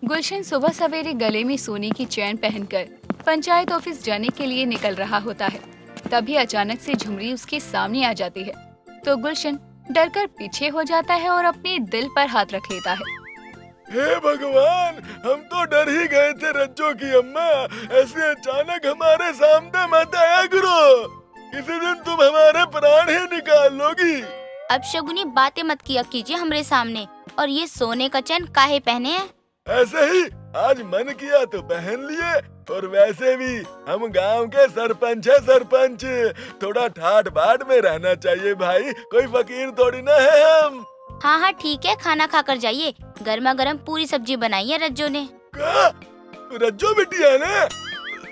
गुलशन सुबह सवेरे गले में सोने की चैन पहनकर पंचायत ऑफिस जाने के लिए निकल रहा होता है। तभी अचानक से झुमरी उसके सामने आ जाती है, तो गुलशन डरकर पीछे हो जाता है और अपने दिल पर हाथ रख लेता है। हे भगवान, हम तो डर ही गए थे रज्जो की अम्मा। ऐसे अचानक हमारे सामने मत आया करो, किसी दिन तुम हमारे प्राण ही निकाल लोगी। अब शगुनी बातें मत किया कीजिए हमरे सामने। और ये सोने का चैन काहे पहने हैं? ऐसे ही आज मन किया तो पहन लिए, और वैसे भी हम गांव के सरपंच है। सरपंच थोड़ा ठाट बाट में रहना चाहिए भाई, कोई फकीर थोड़ी ना है हम। हाँ हाँ ठीक है, खाना खा कर जाइए। गर्मा गर्म पूरी सब्जी बनाई है रज्जो ने। क्या? रज्जो बिटिया ने?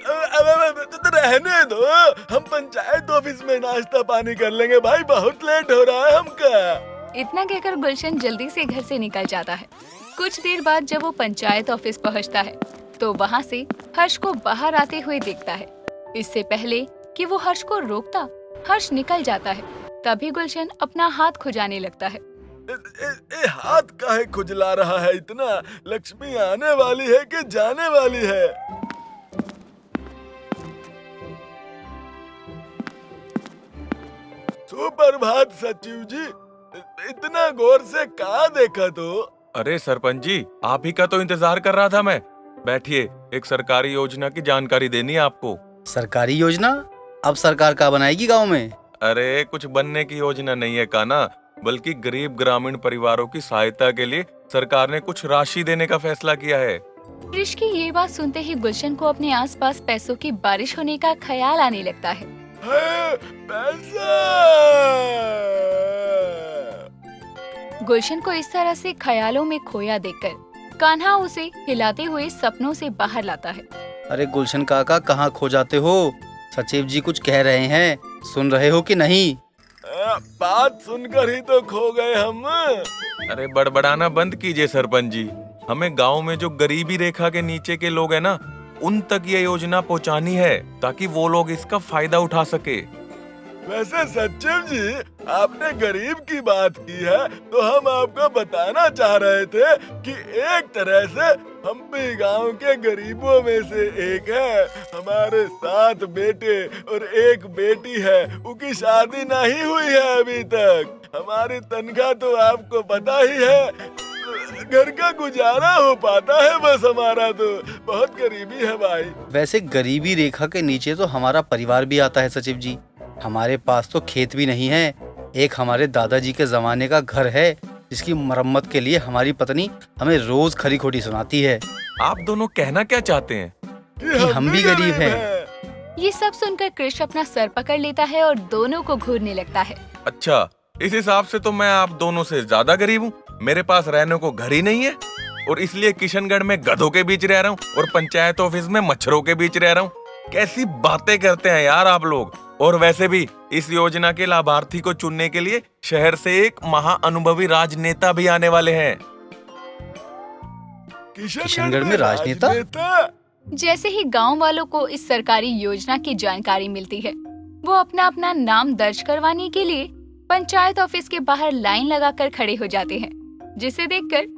तो रहने दो, हम पंचायत ऑफिस में नाश्ता पानी कर लेंगे भाई, बहुत लेट हो रहा है हमका। इतना कहकर गुलशन जल्दी से घर से निकल जाता है। कुछ देर बाद जब वो पंचायत ऑफिस पहुंचता है, तो वहाँ से हर्ष को बाहर आते हुए देखता है। इससे पहले कि वो हर्ष को रोकता, हर्ष निकल जाता है। तभी गुलशन अपना हाथ खुजाने लगता है। ए हाथ काहे खुजला रहा है इतना? लक्ष्मी आने वाली है कि जाने वाली है? सुप्रभात सचिव जी, इतना गौर से कहाँ देखा तो? अरे सरपंच जी, आप ही का तो इंतजार कर रहा था मैं। बैठिए, एक सरकारी योजना की जानकारी देनी है आपको। सरकारी योजना? अब सरकार क्या बनाएगी गांव में? अरे कुछ बनने की योजना नहीं है काना, बल्कि गरीब ग्रामीण परिवारों की सहायता के लिए सरकार ने कुछ राशि देने का फैसला किया है। कृष की ये बात सुनते ही गुलशन को अपने आसपास पैसों की बारिश होने का ख्याल आने लगता है। पैसा! गुलशन को इस तरह से ख्यालों में खोया देखकर कान्हा उसे हिलाते हुए सपनों से बाहर लाता है। अरे गुलशन काका, कहाँ खो जाते हो? सचिव जी कुछ कह रहे हैं, सुन रहे हो कि नहीं? बात सुनकर ही तो खो गए हम। अरे बड़बड़ाना बंद कीजिए सरपंच जी। हमें गांव में जो गरीबी रेखा के नीचे के लोग हैं ना, उन तक ये योजना पहुंचानी है, ताकि वो लोग इसका फायदा उठा सके। वैसे सचिव जी, आपने गरीब की बात की है, तो हम आपको बताना चाह रहे थे कि एक तरह से हम भी गांव के गरीबों में से एक है। हमारे 7 बेटे और 1 बेटी है, उनकी शादी नहीं हुई है अभी तक। हमारी तनख्वाह तो आपको पता ही है, घर का गुजारा हो पाता है बस हमारा, तो बहुत गरीबी है भाई। वैसे गरीबी रेखा के नीचे तो हमारा परिवार भी आता है सचिव जी। हमारे पास तो खेत भी नहीं है। एक हमारे दादाजी के जमाने का घर है, जिसकी मरम्मत के लिए हमारी पत्नी हमें रोज खरी खोटी सुनाती है। आप दोनों कहना क्या चाहते हैं? कि हम भी गरीब हैं। ये सब सुनकर कृष अपना सर पकड़ लेता है और दोनों को घूरने लगता है। अच्छा, इस हिसाब से तो मैं आप दोनों से ज्यादा गरीब हूँ। मेरे पास रहने को घर ही नहीं है, और इसलिए किशनगढ़ में गधों के बीच रह रहा हूँ और पंचायत ऑफिस में मच्छरों के बीच रह रहा हूँ। कैसी बातें करते हैं यार आप लोग। और वैसे भी इस योजना के लाभार्थी को चुनने के लिए शहर से एक महाअनुभवी राजनेता भी आने वाले हैं। किशनगढ़ में राजनेता? जैसे ही गांव वालों को इस सरकारी योजना की जानकारी मिलती है, वो अपना अपना नाम दर्ज करवाने के लिए पंचायत ऑफिस के बाहर लाइन लगाकर खड़े हो जाते हैं, जिसे देखकर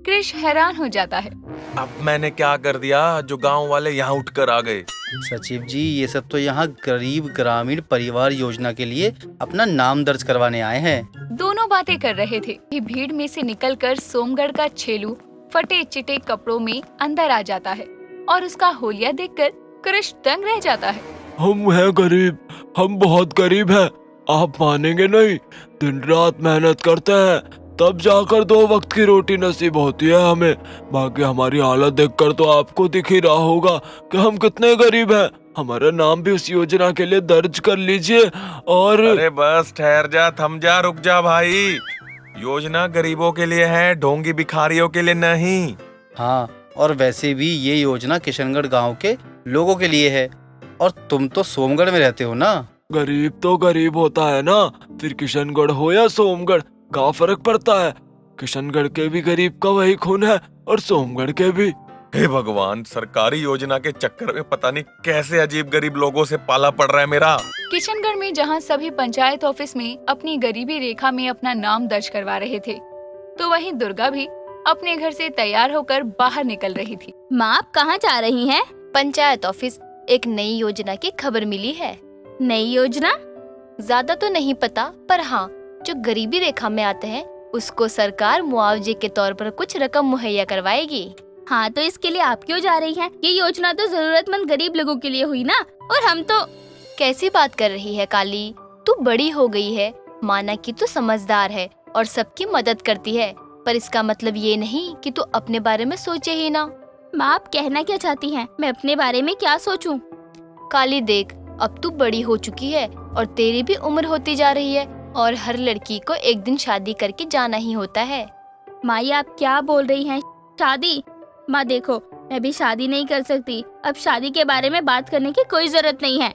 कृष हैरान हो जाता है। अब मैंने क्या कर दिया जो गांव वाले यहाँ उठकर आ गए? सचिव जी, ये सब तो यहाँ गरीब ग्रामीण परिवार योजना के लिए अपना नाम दर्ज करवाने आए हैं। दोनों बातें कर रहे थे कि भीड़ में से निकलकर सोमगढ़ का छेलू फटे चिटे कपड़ों में अंदर आ जाता है, और उसका होलिया देखकर कृष दंग रह जाता है। हम हैं गरीब, हम बहुत गरीब हैं, आप मानेंगे नहीं। दिन रात मेहनत करते हैं, तब जाकर 2 वक्त की रोटी नसीब होती है हमें। बाकी हमारी हालत देखकर तो आपको दिख ही रहा होगा कि हम कितने गरीब हैं। हमारा नाम भी उस योजना के लिए दर्ज कर लीजिए। और अरे बस ठहर जा, थम जा, रुक जा भाई। योजना गरीबों के लिए है, ढोंगी भिखारियों के लिए नहीं। हाँ, और वैसे भी ये योजना किशनगढ़ गांव के लोगों के लिए है, और तुम तो सोमगढ़ में रहते हो ना। गरीब तो गरीब होता है ना, फिर किशनगढ़ हो या सोमगढ़, क्या फर्क पड़ता है? किशनगढ़ के भी गरीब का वही खून है और सोमगढ़ के भी। हे भगवान, सरकारी योजना के चक्कर में पता नहीं कैसे अजीब गरीब लोगों से पाला पड़ रहा है मेरा। किशनगढ़ में जहां सभी पंचायत ऑफिस में अपनी गरीबी रेखा में अपना नाम दर्ज करवा रहे थे, तो वहीं दुर्गा भी अपने घर से तैयार होकर बाहर निकल रही थी। माँ, आप कहाँ जा रही हैं? पंचायत ऑफिस। एक नई योजना की खबर मिली है। नई योजना? ज्यादा तो नहीं पता, पर हाँ, जो गरीबी रेखा में आते हैं उसको सरकार मुआवजे के तौर पर कुछ रकम मुहैया करवाएगी। हाँ, तो इसके लिए आप क्यों जा रही हैं? ये योजना तो जरूरतमंद गरीब लोगों के लिए हुई ना, और हम तो। कैसी बात कर रही है काली? तू बड़ी हो गई है, माना कि तू समझदार है और सबकी मदद करती है, पर इसका मतलब ये नहीं कि तू अपने बारे में सोचे ही ना। माँ, आप कहना क्या चाहती हैं? मैं अपने बारे में क्या सोचूं? काली देख, अब तू बड़ी हो चुकी है और तेरी भी उम्र होती जा रही है, और हर लड़की को एक दिन शादी करके जाना ही होता है। माँ, ये आप क्या बोल रही हैं? शादी? माँ देखो, मैं भी शादी नहीं कर सकती। अब शादी के बारे में बात करने की कोई जरूरत नहीं है।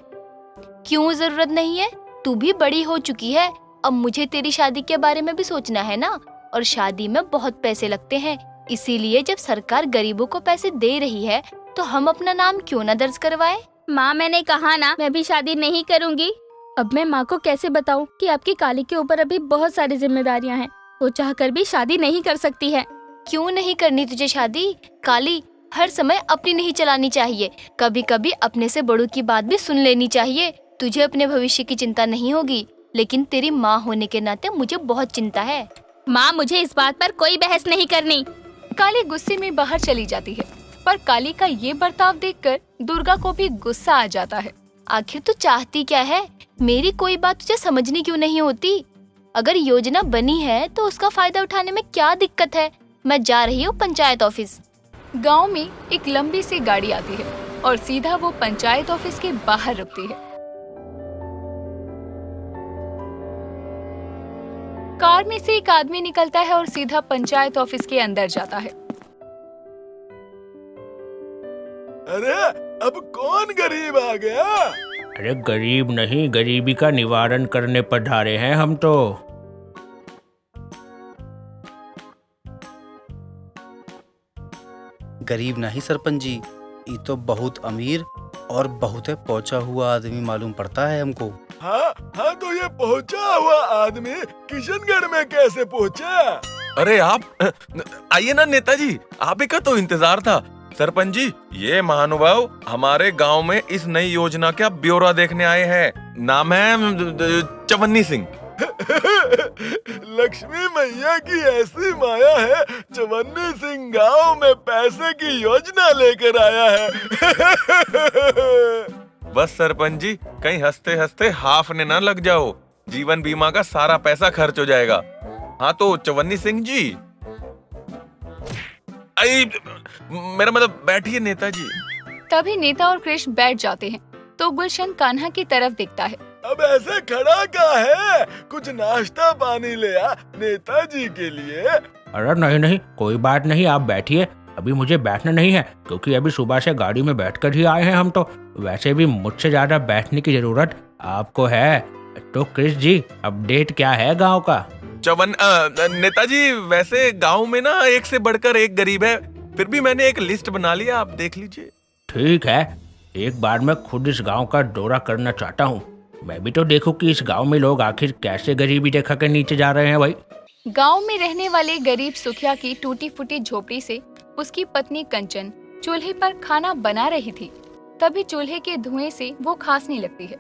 क्यों जरूरत नहीं है? तू भी बड़ी हो चुकी है, अब मुझे तेरी शादी के बारे में भी सोचना है ना, और शादी में बहुत पैसे लगते हैं, इसीलिए जब सरकार गरीबों को पैसे दे रही है तो हम अपना नाम क्यों न दर्ज करवाएं? माँ, मैंने कहा ना, मैं भी शादी नहीं करूँगी। अब मैं माँ को कैसे बताऊँ कि आपकी काली के ऊपर अभी बहुत सारी जिम्मेदारियाँ हैं, वो चाहकर भी शादी नहीं कर सकती है। क्यों नहीं करनी तुझे शादी? काली, हर समय अपनी नहीं चलानी चाहिए, कभी कभी अपने से बड़ों की बात भी सुन लेनी चाहिए। तुझे अपने भविष्य की चिंता नहीं होगी, लेकिन तेरी माँ होने के नाते मुझे बहुत चिंता है। माँ, मुझे इस बात पर कोई बहस नहीं करनी। काली गुस्से में बाहर चली जाती है, पर काली का ये बर्ताव देखकर दुर्गा को भी गुस्सा आ जाता है। आखिर तू चाहती क्या है? मेरी कोई बात तुझे समझनी क्यों नहीं होती? अगर योजना बनी है तो उसका फायदा उठाने में क्या दिक्कत है? मैं जा रही हूँ पंचायत ऑफिस। गांव में एक लंबी सी गाड़ी आती है और सीधा वो पंचायत ऑफिस के बाहर रुकती है। कार में से एक आदमी निकलता है और सीधा पंचायत ऑफिस के अंदर जाता है। अरे अब कौन गरीब आ गया? अरे गरीब नहीं, गरीबी का निवारण करने पधारे हैं हम तो। गरीब नहीं सरपंच जी, ये तो बहुत अमीर और बहुत है पहुंचा हुआ आदमी मालूम पड़ता है हमको। हाँ हाँ, तो ये पहुंचा हुआ आदमी किशनगढ़ में कैसे पहुंचा? अरे आप आइए ना नेताजी, आप ही का तो इंतजार था। सरपंच जी, ये महानुभाव हमारे गांव में इस नई योजना का ब्यौरा देखने आए हैं। नाम है चवन्नी सिंह। लक्ष्मी मैया की ऐसी माया है, चवन्नी सिंह गांव में पैसे की योजना लेकर आया है। बस सरपंच जी, कहीं हंसते हंसते हाफने ना लग जाओ, जीवन बीमा का सारा पैसा खर्च हो जाएगा। हाँ तो चवन्नी सिंह जी, मेरा मतलब बैठिए नेताजी। तभी नेता और कृष्ण बैठ जाते हैं तो गुलशन कान्हा की तरफ देखता है। अब ऐसे खड़ा का है, कुछ नाश्ता पानी ले आ नेताजी के लिए। अरे नहीं नहीं, कोई बात नहीं, आप बैठिए। अभी मुझे बैठना नहीं है, क्योंकि अभी सुबह से गाड़ी में बैठकर ही आए हैं हम तो। वैसे भी मुझसे ज्यादा बैठने की जरूरत आपको है। तो कृष्ण जी, अपडेट क्या है गांव का? नेताजी, वैसे गांव में ना एक से बढ़कर एक गरीब है, फिर भी मैंने एक लिस्ट बना लिया, आप देख लीजिए। ठीक है, एक बार मैं खुद इस गांव का दौरा करना चाहता हूँ। मैं भी तो देखूं कि इस गांव में लोग आखिर कैसे गरीबी रेखा के नीचे जा रहे हैं भाई। गांव में रहने वाले गरीब सुखिया की टूटी फूटी झोपड़ी से उसकी पत्नी कंचन चूल्हे पर खाना बना रही थी। तभी चूल्हे के धुएं से वो खांसने लगती है।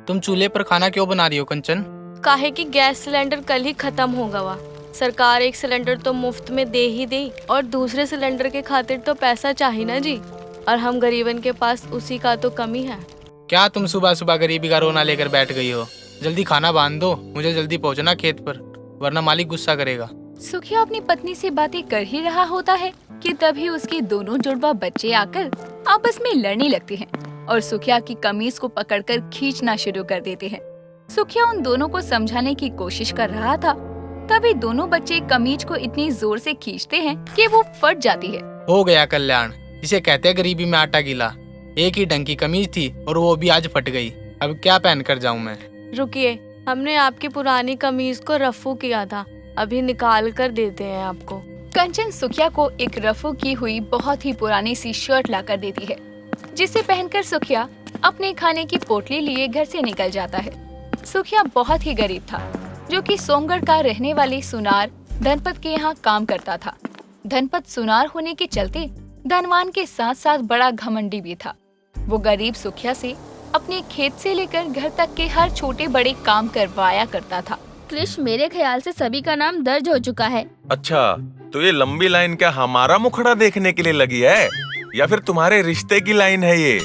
तुम चूल्हे पर खाना क्यों बना रही हो कंचन? काहे कि गैस सिलेंडर कल ही खत्म हो गया। सरकार एक सिलेंडर तो मुफ्त में दे ही दे, और दूसरे सिलेंडर के खातिर तो पैसा चाहिए ना जी, और हम गरीबन के पास उसी का तो कमी है। क्या तुम सुबह सुबह गरीबी का रोना लेकर बैठ गई हो? जल्दी खाना बांध दो, मुझे जल्दी पहुंचना खेत पर, वरना मालिक गुस्सा करेगा। सुखिया अपनी पत्नी से बातें कर ही रहा होता है कि तभी उसके दोनों जुड़वा बच्चे आकर आपस में लड़ने लगते हैं और सुखिया की कमीज को पकड़कर खींचना शुरू कर देते हैं। सुखिया उन दोनों को समझाने की कोशिश कर रहा था, तभी दोनों बच्चे कमीज को इतनी जोर से खींचते हैं कि वो फट जाती है। हो गया कल्याण, इसे कहते हैं गरीबी में आटा गीला। एक ही ढंग की कमीज थी और वो भी आज फट गई। अब क्या पहन कर जाऊं मैं? रुकिए, हमने आपकी पुरानी कमीज को रफू किया था, अभी निकाल कर देते हैं आपको। कंचन सुखिया को एक रफू की हुई बहुत ही पुरानी सी शर्ट लाकर देती है, जिसे पहनकर सुखिया अपने खाने की पोटली लिए घर से निकल जाता है। सुखिया बहुत ही गरीब था, जो कि सोमगढ़ का रहने वाले सुनार धनपत के यहाँ काम करता था। धनपत सुनार होने के चलते धनवान के साथ साथ बड़ा घमंडी भी था। वो गरीब सुखिया से अपने खेत से लेकर घर तक के हर छोटे बड़े काम करवाया करता था। कृष, मेरे ख्याल से सभी का नाम दर्ज हो चुका है। अच्छा, तो ये लंबी लाइन क्या हमारा मुखड़ा देखने के लिए लगी है या फिर तुम्हारे रिश्ते की लाइन है ये?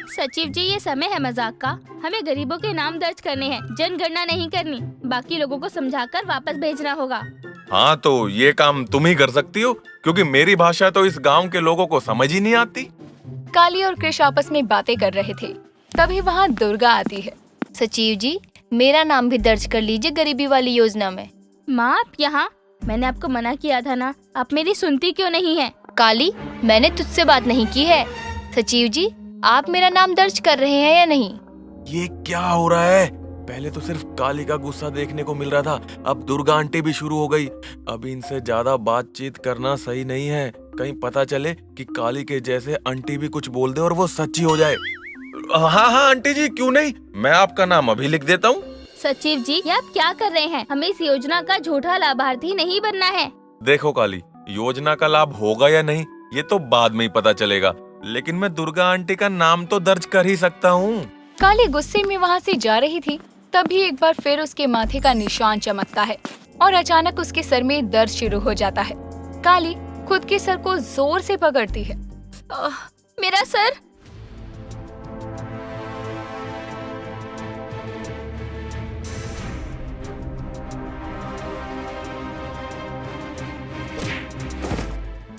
सचिव जी, ये समय है मजाक का। हमें गरीबों के नाम दर्ज करने हैं, जनगणना नहीं करनी। बाकी लोगों को समझाकर वापस भेजना होगा। हाँ, तो ये काम तुम ही कर सकती हो क्योंकि मेरी भाषा तो इस गांव के लोगों को समझ ही नहीं आती। काली और कृष आपस में बातें कर रहे थे, तभी वहाँ दुर्गा आती है। सचिव जी, मेरा नाम भी दर्ज कर लीजिए गरीबी वाली योजना में। माँ, आप यहाँ? मैंने आपको मना किया था ना, आप मेरी सुनती क्यों नहीं है? काली, मैंने तुझसे बात नहीं की है। सचिव जी, आप मेरा नाम दर्ज कर रहे हैं या नहीं? ये क्या हो रहा है? पहले तो सिर्फ काली का गुस्सा देखने को मिल रहा था, अब दुर्गा आंटी भी शुरू हो गई। अब इनसे ज्यादा बातचीत करना सही नहीं है, कहीं पता चले कि काली के जैसे आंटी भी कुछ बोल दे और वो सच्ची हो जाए। हाँ हाँ आंटी जी, क्यों नहीं, मैं आपका नाम अभी लिख देता हूँ। सचिव जी, ये आप क्या कर रहे हैं? हमें इस योजना का झूठा लाभार्थी नहीं बनना है। देखो काली, योजना का लाभ होगा या नहीं ये तो बाद में ही पता चलेगा, लेकिन मैं दुर्गा आंटी का नाम तो दर्ज कर ही सकता हूँ। काली गुस्से में वहाँ से जा रही थी, तभी एक बार फिर उसके माथे का निशान चमकता है और अचानक उसके सर में दर्द शुरू हो जाता है। काली खुद के सर को जोर से पकड़ती है। मेरा सर!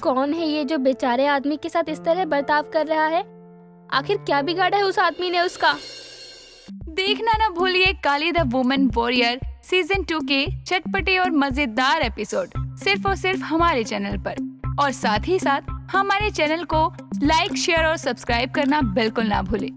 कौन है ये जो बेचारे आदमी के साथ इस तरह बर्ताव कर रहा है? आखिर क्या बिगाड़ा है उस आदमी ने उसका? देखना ना भूलिए काली द वुमन वॉरियर सीजन 2 के चटपटे और मजेदार एपिसोड सिर्फ और सिर्फ हमारे चैनल पर। और साथ ही साथ हमारे चैनल को लाइक, शेयर और सब्सक्राइब करना बिल्कुल ना भूलें।